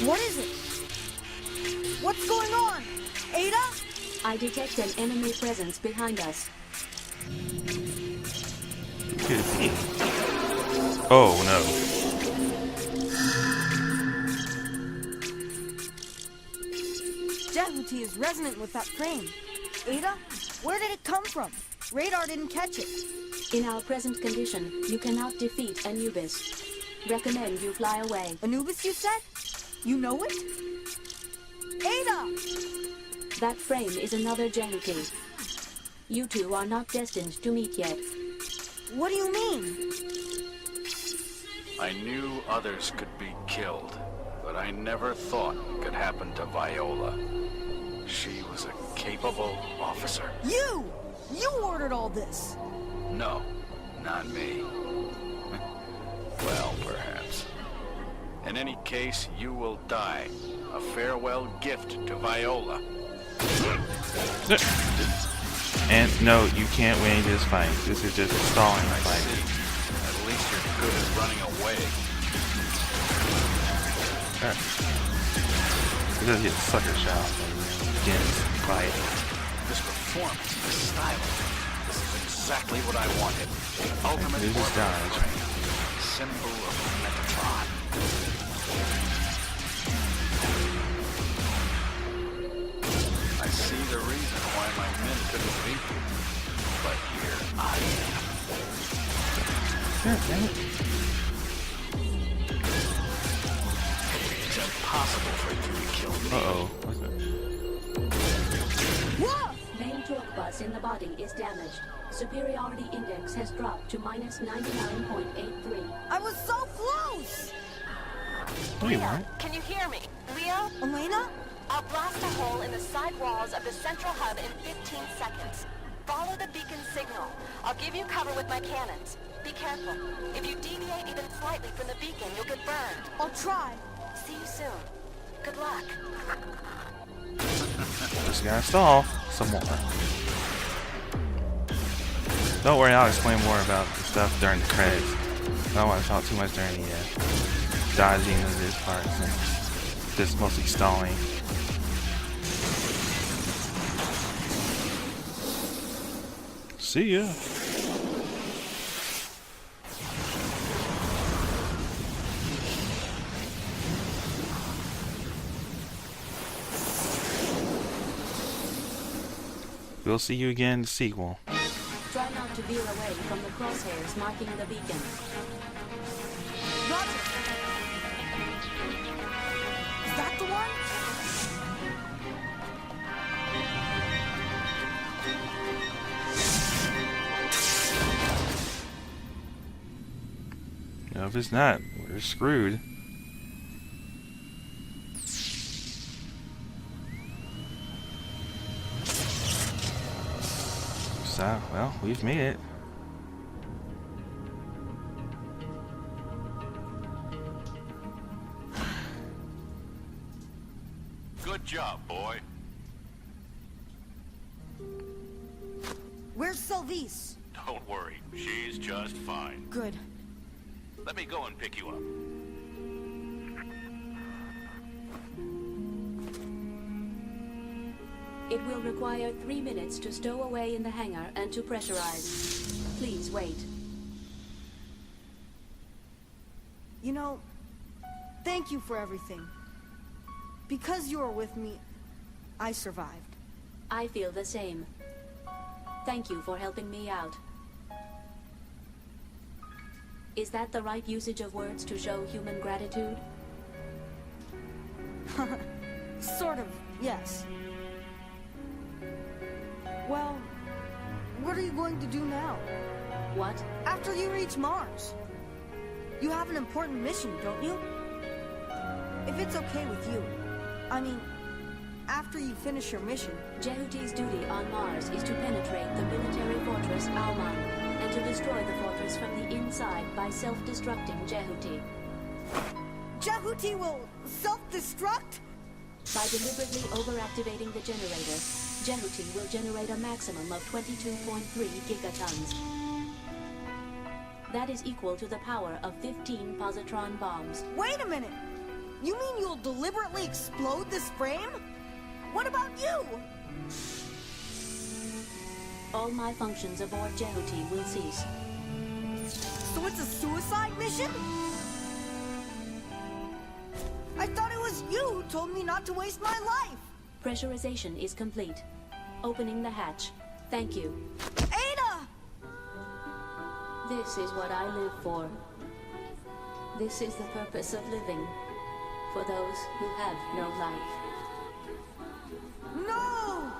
What is it? What's going on? Ada? I detect an enemy presence behind us. Could be. Oh no. Jehuti is resonant with that frame. Ada, where did it come from? Radar didn't catch it. In our present condition, you cannot defeat Anubis. Recommend you fly away. Anubis, you said? You know it? Ada! That frame is another Jehuti. You two are not destined to meet yet. What do you mean? I knew others could be killed, but I never thought it could happen to Viola. She was a capable officer. You! You ordered all this! No, not me. Well, perhaps. In any case, you will die. A farewell gift to Viola. And no, you can't win this fight. This is just a stalling I fight. see. At least you're good at running away. It does get sucker shot and begins the fight. This performance, this style, this is exactly what I wanted. The ultimate This is dodge. symbol of Metatron. I see the reason why my men couldn't beat you. But here I am. God damn it. It's impossible for you to kill me. Uh-oh. What's that? Whoa! Main torque bus in the body is damaged. Superiority index has dropped to minus 99.83. I was so close! No, you Leo, weren't. can you hear me? Leo, Elena? I'll blast a hole in the side walls of the central hub in 15 seconds. Follow the beacon signal. I'll give you cover with my cannons. Be careful. If you deviate even slightly from the beacon, you'll get burned. I'll try. See you soon. Good luck. Just gotta stall some more. Don't worry, I'll explain more about the stuff during the credits. I don't want to talk too much during the dodging of this part, since this is mostly stalling. See ya. We'll see you again in the sequel. Try not to veer away from the crosshairs marking the beacon. Roger! Is that the one? No, if it's not, we're screwed. So, well, we've made it. Good job, boy. Where's Sylvise? Don't worry, she's just fine. Good. Let me go and pick you up. It will require 3 minutes to stow away in the hangar and to pressurize. Please wait. You know, thank you for everything. Because you were with me, I survived. I feel the same. Thank you for helping me out. Is that the right usage of words to show human gratitude? Sort of, yes. Well, what are you going to do now? What? After you reach Mars? You have an important mission, don't you? If it's okay with you. I mean, after you finish your mission. Jehuti's duty on Mars is to penetrate the military fortress Auman and to destroy the fortress from the inside by self-destructing Jehuti. Jehuti will self-destruct? By deliberately overactivating the generator, Jehuti will generate a maximum of 22.3 gigatons. That is equal to the power of 15 positron bombs. Wait a minute! You mean you'll you'll deliberately explode this frame? What about you? All malfunctions aboard Jehuti will cease. So it's a suicide mission? I thought it was you who told me not to waste my life. Pressurization is complete. Opening the hatch. Thank you. Ada! This is what I live for. This is the purpose of living. For those who have no life. No!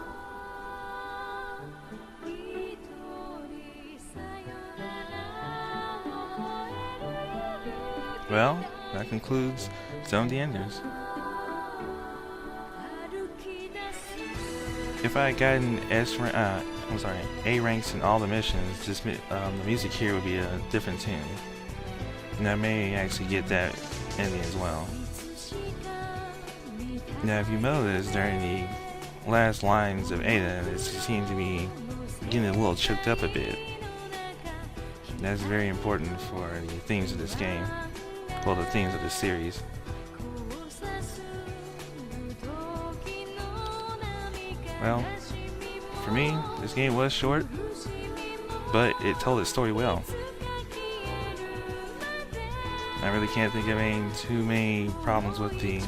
Well, that concludes Zone of the Enders. If I had gotten A ranks in all the missions, just the music here would be a different tune. And I may actually get that ending as well. Now, if you notice during the last lines of Ada, it seems to be getting a little choked up a bit. That's very important for the themes of this game. Well, the themes of the series. Well, for me, this game was short, but it told its story well. I really can't think of too many problems with the...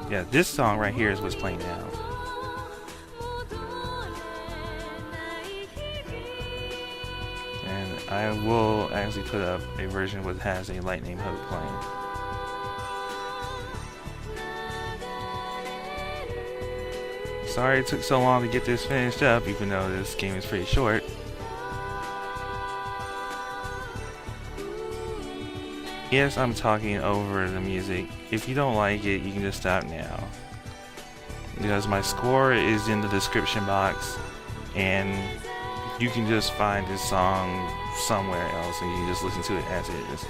Yeah, this song right here is what's playing now. And I will actually put up a version which has a lightning hook playing. Sorry it took so long to get this finished up, even though this game is pretty short. Yes, I'm talking over the music. If you don't like it, you can just stop now. Because my score is in the description box, and you can just find this song somewhere else, and you can just listen to it as it is.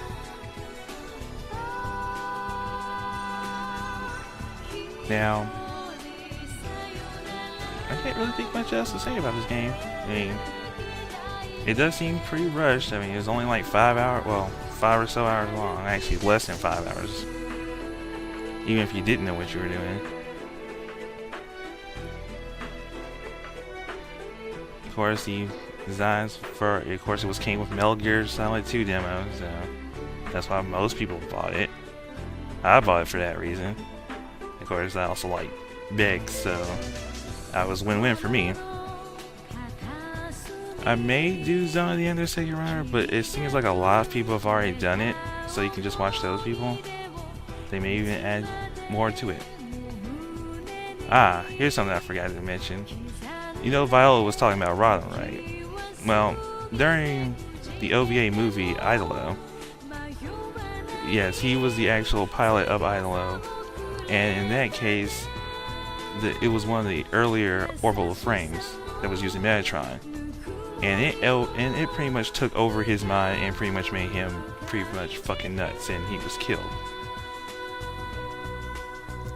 Now, I can't really think much else to say about this game. I mean, it does seem pretty rushed. I mean, it's only like 5 or so hours long. Actually, less than 5 hours. Even if you didn't know what you were doing. Of course, the designs for, of course, it came with Metal Gear Solid 2 demos. That's why most people bought it. I bought it for that reason. Of course, I also like Big, so that was win-win for me. I may do Zone of the Enders second runner, but it seems like a lot of people have already done it, so you can just watch those people. They may even add more to it. Ah, here's something I forgot to mention. You know Viola was talking about Rodham, right? Well, during the OVA movie Idolo, yes, he was the actual pilot of Idolo, and in that case, it was one of the earlier orbital frames that was using Metatron. And it pretty much took over his mind and pretty much made him pretty much fucking nuts, and he was killed.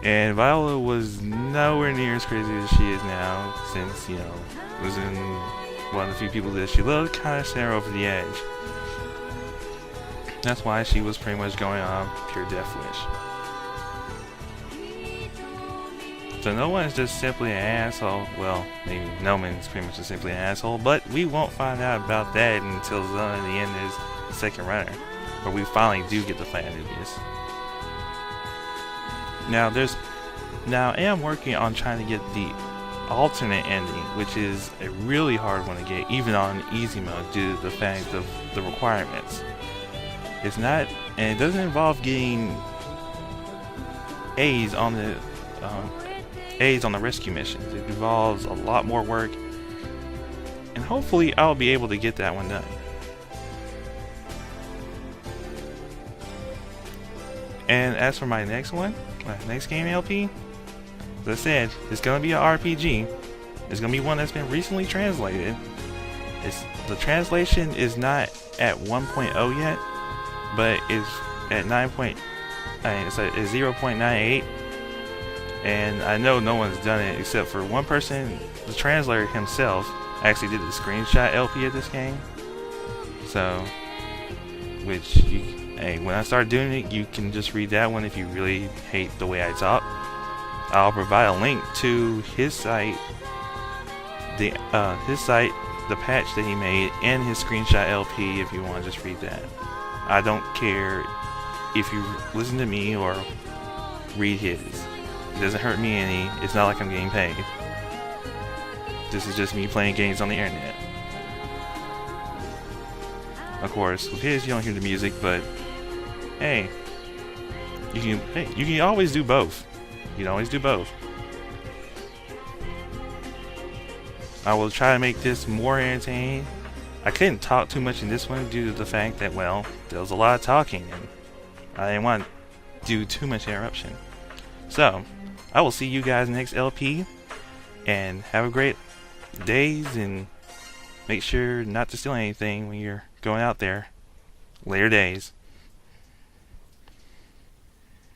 And Viola was nowhere near as crazy as she is now, since, you know, was in one of the few people that she loved, kind of sent her over the edge. That's why she was pretty much going on pure death wish. So no one's just simply an asshole. Well, maybe Noman's pretty much just simply an asshole, but we won't find out about that until Zone of the Enders second runner, where we finally do get to find Anubius. Now I am working on trying to get the alternate ending, which is a really hard one to get, even on easy mode, due to the fact of the requirements. It's not, and it doesn't involve getting A's on the rescue missions. It involves a lot more work, and hopefully I'll be able to get that one done. And as for my next game LP, as I said, it's gonna be an RPG. It's gonna be one that's been recently translated. The translation is not at 1.0 yet, but it's at 0.98. And I know no one's done it except for one person. The translator himself actually did the screenshot LP of this game. So, which Hey, when I start doing it, you can just read that one if you really hate the way I talk. I'll provide a link to his site, the patch that he made, and his screenshot LP if you want to just read that. I don't care if you listen to me or read his. It doesn't hurt me any. It's not like I'm getting paid. This is just me playing games on the internet. Of course, with his you don't hear the music, but hey, you can always do both. You can always do both. I will try to make this more entertaining. I couldn't talk too much in this one due to the fact that, well, there was a lot of talking and I didn't want to do too much interruption. So, I will see you guys next LP, and have a great days, and make sure not to steal anything when you're going out there. Later days.